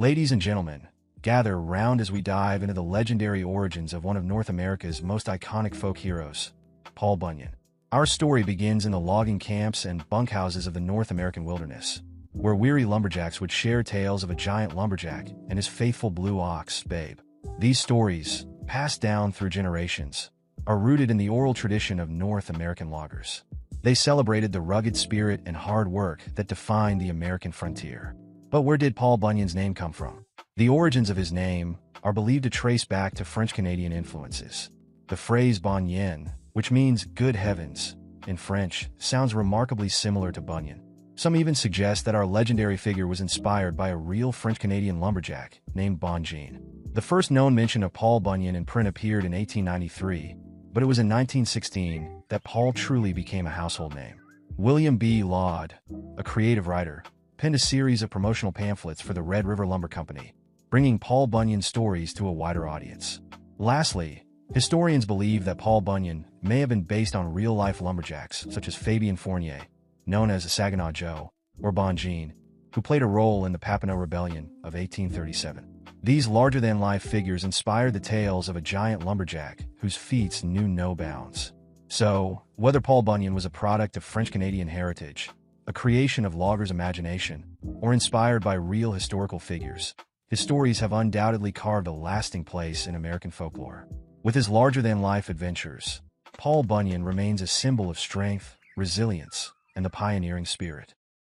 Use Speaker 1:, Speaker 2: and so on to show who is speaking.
Speaker 1: Ladies and gentlemen, gather round as we dive into the legendary origins of one of North America's most iconic folk heroes, Paul Bunyan. Our story begins in the logging camps and bunkhouses of the North American wilderness, where weary lumberjacks would share tales of a giant lumberjack and his faithful blue ox, Babe. These stories, passed down through generations, are rooted in the oral tradition of North American loggers. They celebrated the rugged spirit and hard work that defined the American frontier. But where did Paul Bunyan's name come from? The origins of his name are believed to trace back to French-Canadian influences. The phrase bon yen, which means good heavens, in French, sounds remarkably similar to Bunyan. Some even suggest that our legendary figure was inspired by a real French-Canadian lumberjack named Bunyan. The first known mention of Paul Bunyan in print appeared in 1893, but it was in 1916 that Paul truly became a household name. William B. Laud, a creative writer, penned a series of promotional pamphlets for the Red River Lumber Company, bringing Paul Bunyan's stories to a wider audience. Lastly, historians believe that Paul Bunyan may have been based on real-life lumberjacks such as Fabien Fournier, known as Saginaw Joe, or Bon Jean, who played a role in the Papineau Rebellion of 1837. These larger-than-life figures inspired the tales of a giant lumberjack whose feats knew no bounds. So, whether Paul Bunyan was a product of French-Canadian heritage, a creation of loggers' imagination, or inspired by real historical figures, his stories have undoubtedly carved a lasting place in American folklore. With his larger-than-life adventures, Paul Bunyan remains a symbol of strength, resilience, and the pioneering spirit.